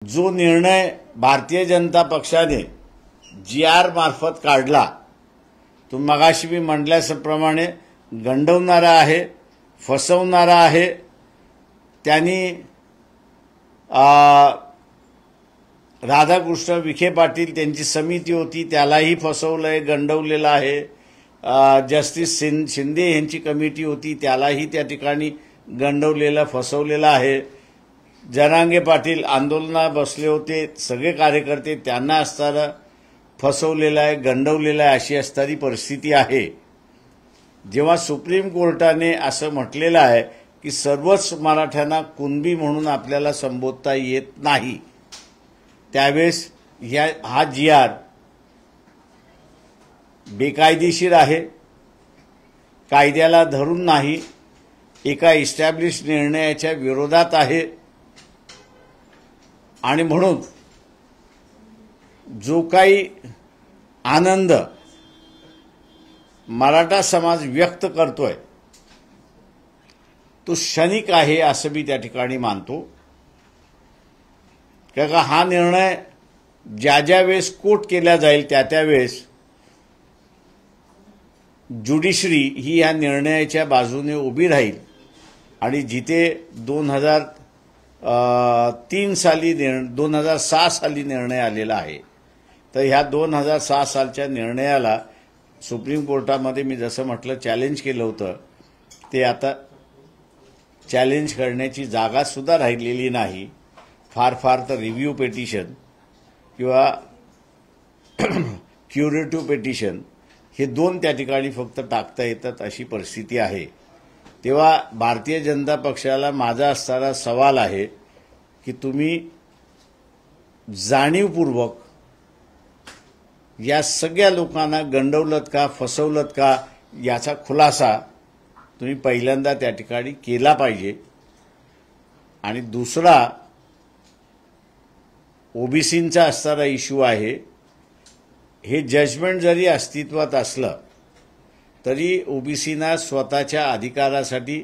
जो निर्णय भारतीय जनता पक्षाने GR मार्फत काढला तो मगाशी मी म्हटल्याप्रमाणे गंडवणारा आहे, फसवणारा आहे। त्यांनी राधाकृष्ण विखे पाटील त्यांची समिती होती त्यालाही फसवलंय, गंडवलेलं आहे। जस्टिस शिंदे यांची कमिटी होती त्यालाही त्या ठिकाणी गंडवलेलं, फसवलेलं आहे। जरांगे पाटील आंदोलनात बसले होते, सगळे कार्यकर्ते त्यांना असताना फसवलेलं आहे, गंडवलेलं आहे, अशी असणारी परिस्थिती आहे। जेव्हा सुप्रीम कोर्टाने असं म्हटलेलं आहे की सर्वच मराठ्यांना कुणबी म्हणून आपल्याला संबोधता येत नाही, त्यावेळेस हा GR बेकायदेशीर आहे, कायद्याला धरून नाही, एका इस्टॅब्लिश निर्णयाच्या विरोधात आहे। आणि म्हणून जो काही आनंद मराठा समाज व्यक्त करतोय तो क्षणिक आहे असं मी त्या ठिकाणी मानतो। कारण हा निर्णय ज्या ज्या वेळेस कोर्ट केला जाईल त्या त्यावेळेस ज्युडिशरी ही या निर्णयाच्या बाजूने उभी राहील आणि जिथे 2006 साली निर्णय आलेला आहे, तर ह्या 2006 सालच्या निर्णयाला सुप्रीम कोर्टामध्ये मी जसं म्हटलं चॅलेंज केलं होतं, ते आता चॅलेंज करण्याची जागा सुद्धा राहिलेली नाही। फार तर रिव्ह्यू पिटिशन किंवा क्युरेटिव्ह पिटिशन हे दोन त्या ठिकाणी फक्त टाकता येतात अशी परिस्थिती आहे। तेव्हा भारतीय जनता पक्षाला माझा असणारा सवाल आहे की तुम्ही जाणीवपूर्वक या सगळ्या लोकांना गंडवलत का, फसवलत का, याचा खुलासा तुम्ही पहिल्यांदा त्या ठिकाणी केला पाहिजे। आणि दुसरा ओबीसींचा असणारा इश्यू आहे, हे जजमेंट जरी अस्तित्वात असलं तरी ओबीसींना स्वतःच्या अधिकारासाठी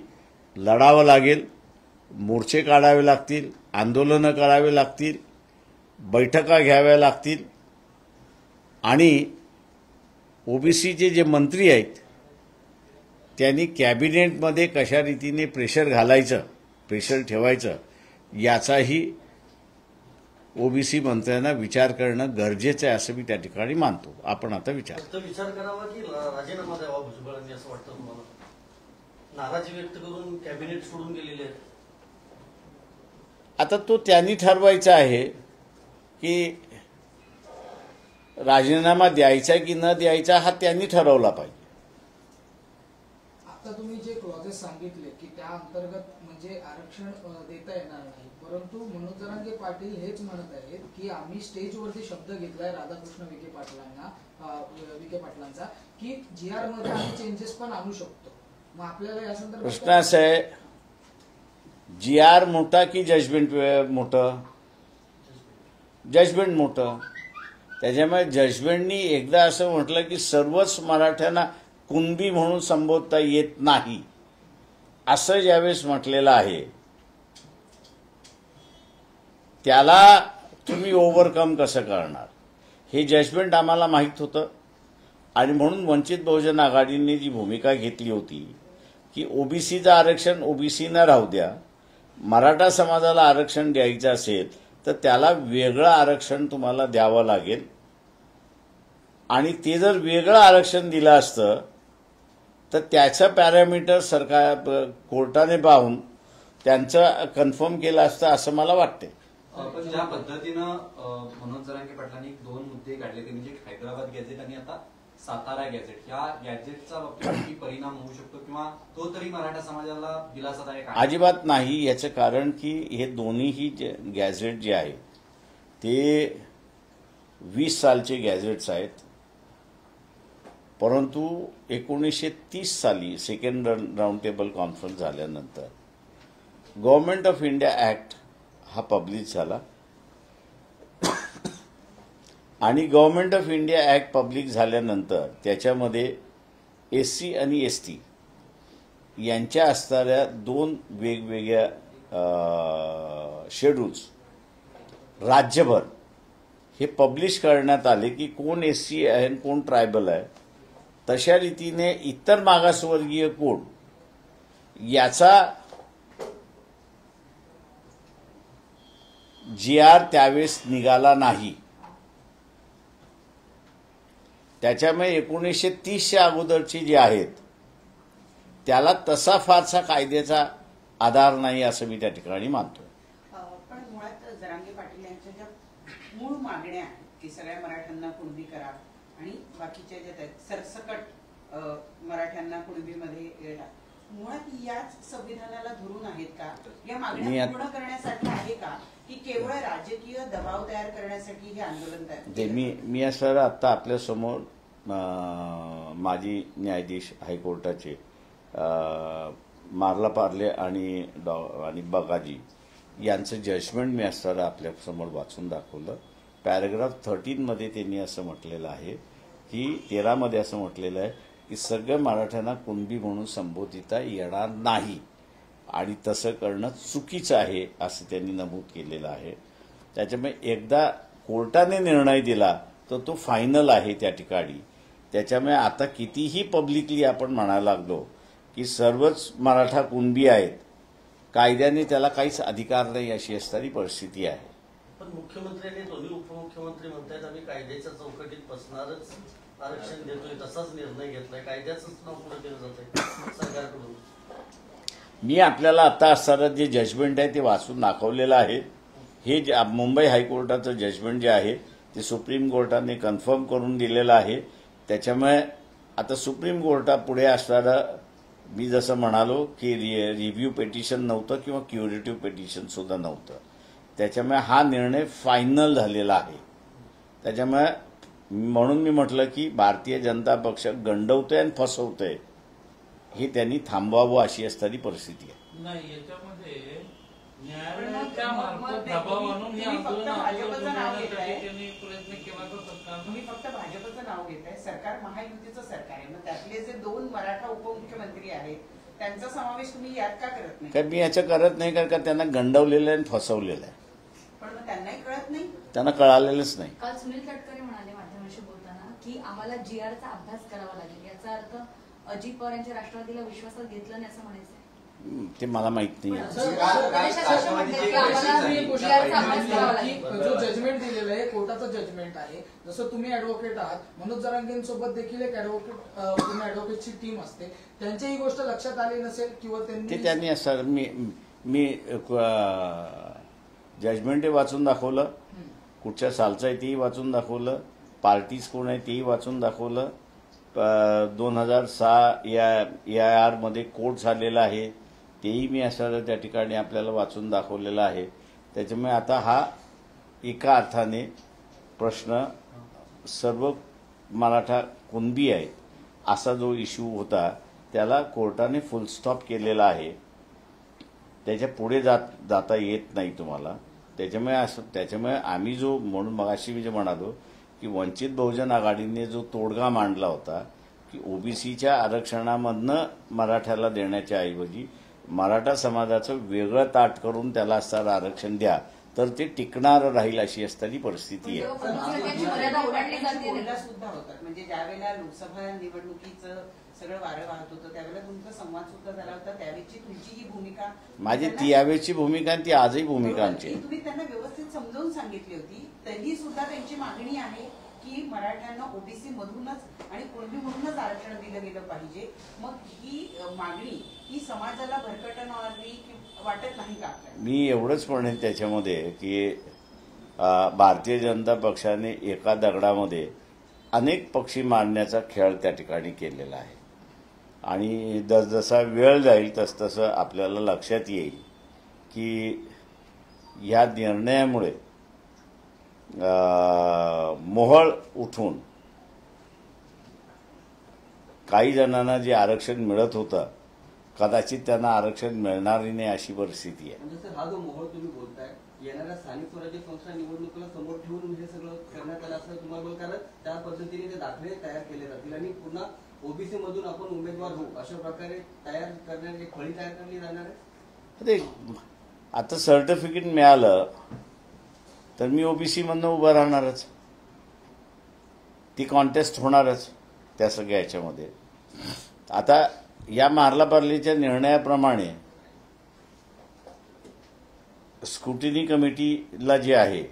लढावं लागेल, मोर्चे काढावे लागतील, आंदोलनं करावे लागतील, बैठका घ्याव्या लागतील। आणि ओबीसीचे जे मंत्री आहेत त्यांनी कॅबिनेटमध्ये कशा रीतीने प्रेशर घालायचं, प्रेशर ठेवायचं, याचाही ओबीसी मंत्र्यांना विचार करणं गरजेचं आहे असं मी त्या ठिकाणी मानतो। आपण आता विचार करावा की राजीनामा द्यावा भुजबळांनी असं वाटतं तुम्हाला? नाराजी व्यक्त करून कॅबिनेट सोडून गेलेले आहेत। आता तो त्यांनी ठरवायचा आहे की राजीनामा द्यायचा की न द्यायचा, हा त्यांनी ठरवला पाहिजे। आता तुम्ही जे क्लॉजेस सांगितले की त्या अंतर्गत म्हणजे आरक्षण देता येणार नाही, परंतु मनोज जरांगे पाटील हेच म्हणत आहेत की आम्ही स्टेजवरती शब्द घेतलाय राधाकृष्ण विखे पाटलांचा की GR मध्ये आम्ही चेंजेस पण आणू शकतो। मग आपल्याला या संदर्भात प्रश्न असा आहे, GR मोठा की जजमेंट मोठं? जजमेंट मोठं। त्याच्यामुळे जजमेंटनी एकदा असं म्हटलं की सर्वच मराठ्यांना कुणबी म्हणून संबोधता येत नाही असं ज्यावेळेस म्हटलेलं आहे, त्याला तुम्ही ओव्हरकम कसं करणार हे जजमेंट आम्हाला माहीत होतं। आणि म्हणून वंचित बहुजन आघाडीने जी भूमिका घेतली होती की ओबीसीचं आरक्षण ओबीसीना राहू द्या, मराठा समाजाला आरक्षण द्यायचं असेल तर त्याला वेगळं आरक्षण तुम्हाला द्यावं लागेल। आणि ते जर वेगळं आरक्षण दिलं असतं तर त्याचं पॅरामीटर सरकार कोर्टाने पाहून त्यांचं कन्फर्म केलं असतं असं मला वाटते। पण ज्या पद्धतीनं मनोज जरांगे पाटलांनी 2 मुद्दे काढले ते म्हणजे हैदराबाद गॅझेट आणि आता सातारा गॅझेट, या गॅझेटचा बाबतीत किती परिणाम होऊ शकतो किंवा तो तरी मराठा समाजाला दिलासादायक आहे? अजिबात नाही। याचं कारण की हे दोन्हीही गॅझेट जे आहे ते 20 सालचे गॅझेट्स आहेत, परंतु 1930 साली सेकंड राऊंड टेबल कॉन्फरन्स झाल्यानंतर गव्हर्नमेंट ऑफ इंडिया ऍक्ट हा पब्लिश झाला आणि government of India act public झाल्यानंतर त्याच्यामध्ये SC आणि ST यांच्या असणाऱ्या 2 वेगवेगळ्या शेड्यूल्स राज्यभर हे पब्लिश करण्यात आले की कोण SC आहे आणि कोण ट्रायबल आहे, तशा रीतीने इतर मागासवर्गीय कोण याचा GR त्यावेळेस निघाला नाही. त्याच्यामुळे 1930च्या अगोदरची जी आहेत त्याला तसा फारसा कायद्याचा आधार नाही असं मी त्या ठिकाणी मानतो. पण मुळात जरांगे पाटील यांच्या ज्या मूळ मागण्या आहेत की सगळ्या मराठ्यांना कुणबी करा आणि बाकीच्या ज्या आहेत सरसकट मराठ्यांना कुणबीमध्ये येणं, मुळात याच संविधानाला धरून आहेत का? या मागण्या पूर्ण करण्यासाठी आहे का की केवळ राजकीय दबाव तयार करण्यासाठी हे आंदोलन तयार? मी असं आता आपल्यासमोर माजी न्यायाधीश हायकोर्टाचे मार्ला पार्ले आणि बगाजी यांचं जजमेंट मी असताना आपल्यासमोर वाचून दाखवलं. पॅराग्राफ 13 मध्ये त्यांनी असं म्हटलेलं आहे की 13 मध्ये असं म्हटलेलं आहे की सगळ्या मराठ्यांना कुणबी म्हणून संबोधिता येणार नाही आणि तसं करणं चुकीचं आहे असं त्यांनी नमूद केलेलं आहे. त्याच्यामुळे एकदा कोर्टाने निर्णय दिला तर तो फायनल आहे त्या ठिकाणी. त्याच्यामुळे आता कितीही पब्लिकली आपण म्हणायला लागलो की सर्वच मराठा कुणबी आहेत, कायद्याने त्याला काहीच अधिकार नाही अशी असणारी परिस्थिती आहे. पण मुख्यमंत्र्यांनी दोन्ही उपमुख्यमंत्री म्हणतायत आम्ही कायद्याच्या चौकटीत बसणारच आरक्षण देतोय, तसाच निर्णय घेतलाय, कायद्याचंच नाव पुढे केलं जातंय सरकारकडून. मी आपल्याला आता असताना जे जजमेंट आहे ते वाचून दाखवलेलं आहे. हे मुंबई हायकोर्टाचं जजमेंट जे आहे ते सुप्रीम कोर्टाने कन्फर्म करून दिलेलं आहे. त्याच्यामुळे आता सुप्रीम कोर्टापुढे असणारं मी जसं म्हणालो की रिव्ह्यू पेटिशन नव्हतं किंवा क्युरेटिव्ह पेटिशन सुद्धा नव्हतं. त्याच्यामुळे हा निर्णय फायनल झालेला आहे. त्याच्यामुळे म्हणून मी म्हटलं की भारतीय जनता पक्ष गंडवतोय आणि फसवतोय हे त्यांनी थांबवावं अशी असणारी परिस्थिती आहे. नाही, याच्यामध्ये न्यायालयाच्या मार्फत दबाव आणून हे आंदोलन थांबवण्यासाठी त्यांनी प्रयत्न केला तर सरकारनं. तुम्ही फक्त भाजपचं नाव घेताय. सरकार महायुतीचं सरकार आहे. मग त्यातले जे 2 मराठा उपमुख्यमंत्री आहेत त्यांचा समावेश तुम्ही यात का करत नाही? कारण मी याचं करत नाही कारण का त्यांना गंडवलेलं आहे आणि फसवलेलं आहे. पण मग त्यांनाही कळत नाही. त्यांना कळालेलंच नाही. काल सुनील तटकरे म्हणाले माध्यमांशी बोलताना की आम्हाला GRचा अभ्यास करावा लागेल. याचा अर्थ अजित पवार यांच्या राष्ट्रवादीला विश्वासात घेतलं नाही असं म्हणायचं? ते मला माहित नाही. जो जजमेंट दिलेलं आहे कोर्टाचं जजमेंट आहे. जसं तुम्ही ऍडव्होकेट आहात, मनोज जरांगेंसोबत देखील एक ऍडव्होकेटची टीम असते, त्यांची ही गोष्ट लक्षात आली नसेल किंवा त्यांनी असं मी जजमेंट वाचून दाखवलं, कुठच्या सालचं आहे तेही वाचून दाखवलं, पार्टीज कोण आहे तेही वाचून दाखवलं, 2006 AIR मध्ये कोर्ट झालेला आहे तेही मी असं त्या ठिकाणी आपल्याला वाचून दाखवलेलं आहे. त्याच्यामुळे आता हा एका अर्थाने प्रश्न सर्व मराठा कुणबी आहे असा जो इश्यू होता त्याला कोर्टाने फुल स्टॉप केलेला आहे. त्याच्या पुढे जाता येत नाही तुम्हाला. त्याच्यामुळे आम्ही जो म्हणून मगाशी मी जे म्हणालो की वंचित बहुजन आघाडीने जो तोडगा मांडला होता की ओबीसीच्या आरक्षणामधनं मराठ्याला देण्याच्या ऐवजी मराठा समाजाचं वेगळं ताट करून त्याला असणारं आरक्षण द्या तर ते टिकणारं राहील अशी असणारी परिस्थिती आहे. सुद्धा होतात. म्हणजे ज्यावेळेला लोकसभा निवडणुकीचं सगळं वारं वाहत होतं त्यावेळेला तुमचा संवाद सुद्धा झाला होता. त्यावेळेची तुमची ही भूमिका माझी ती यावेळची भूमिका आणि ती आजही भूमिका आमची. तुम्ही त्यांना व्यवस्थित समजावून सांगितली होती. तरी सुद्धा त्यांची मागणी आहे की मराठ्यांना ओबीसी मधूनच आणि कुणबी म्हणूनच आरक्षण दिलं गेलं पाहिजे. मग ही मागणी ही समाजाला भरकटणारी वाटत नाही का? मी एवढंच म्हणेन त्याच्यामध्ये की भारतीय जनता पक्षाने एका दगडामध्ये अनेक पक्षी मारण्याचा खेळ त्या ठिकाणी केलेला आहे आणि जसजसा वेळ जाईल तसतसं आपल्याला लक्षात येईल की या निर्णयामुळे मोहळ उठून काही जणांना जे आरक्षण मिळत होतं कदाचित त्यांना आरक्षण मिळणारही नाही अशी परिस्थिती आहे. म्हणजे सर हा जो मोहळ तुम्ही बोलताय येणाऱ्या स्थानिक स्वराज्य संस्था निवडणुकीला समोर ठेवून हे सगळं करण्यात आलं असं तुम्हाला बोल, कारण त्या पद्धतीने ते दाखले तयार केले जातील आणि पुन्हा ओबीसी मधून आपण उमेदवार होऊ अशा प्रकारे तयार करण्याची एक फळी तयार करली जाणार आहे. आता सर्टिफिकेट मिळालं तर मी ओबीसीमधनं उभं राहणारच, ती कॉन्टेस्ट होणारच त्या सगळ्या याच्यामध्ये. आता या मार्लापार्लीच्या निर्णयाप्रमाणे स्क्रुटिनी कमिटीला जे आहे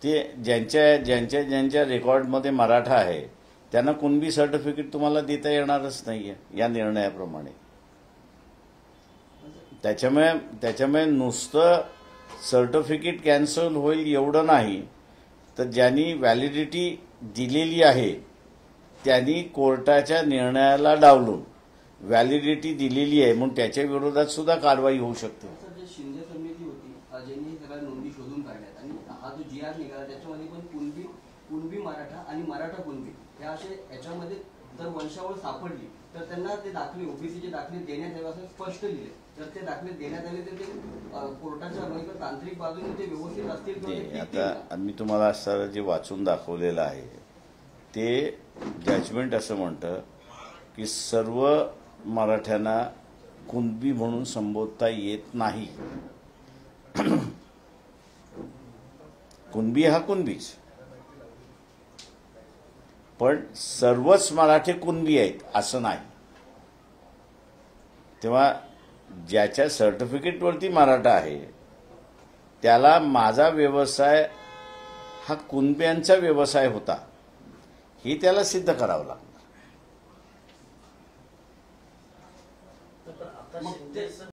ते ज्यांच्या रेकॉर्डमध्ये मराठा आहे त्यांना कुणबी सर्टिफिकेट तुम्हाला देता येणारच नाहीये या निर्णयाप्रमाणे. त्याच्यामुळे नुसतं सर्टिफिकेट कॅन्सल होईल एवढं नाही, तर ज्यांनी व्हॅलिडिटी दिलेली आहे त्यांनी कोर्टाच्या निर्णयाला डावलून व्हॅलिडिटी दिलेली आहे म्हणून त्याच्या विरोधात सुद्धा कारवाई होऊ शकते. सर, जे शिंदे समिती होती ज्यांनी सगळ्या नोंदी शोधून काढल्यात आणि हा जो GR निघाला त्याच्यामध्ये पण कुणबी मराठा आणि मराठा कुणबी या असे याच्यामध्ये जर वंशावळ सापडली तर त्यांना ते दाखले ओबीसीचे दाखले देण्यात यावे असं स्पष्ट लिहिले. जर ते दाखले देण्यात आले तर ते कोर्टाच्या तांत्रिक बाजूने ते व्यवस्थित असतील किंवा ते टिकतील का? आता मी तुम्हाला असं जे वाचून दाखवलेलं आहे ते जजमेंट असं म्हणतं की सर्व मराठ्यांना कुणबी म्हणून संबोधता येत नाही. कुणबी हा कुणबीच, पण सर्वच मराठे कुणबी आहेत असं नाही. तेव्हा ज्याच्या सर्टिफिकेटवरती मराठा आहे त्याला माझा व्यवसाय हा कुणब्यांचा व्यवसाय होता हे त्याला सिद्ध करावं लागतं. तर आता शिंदे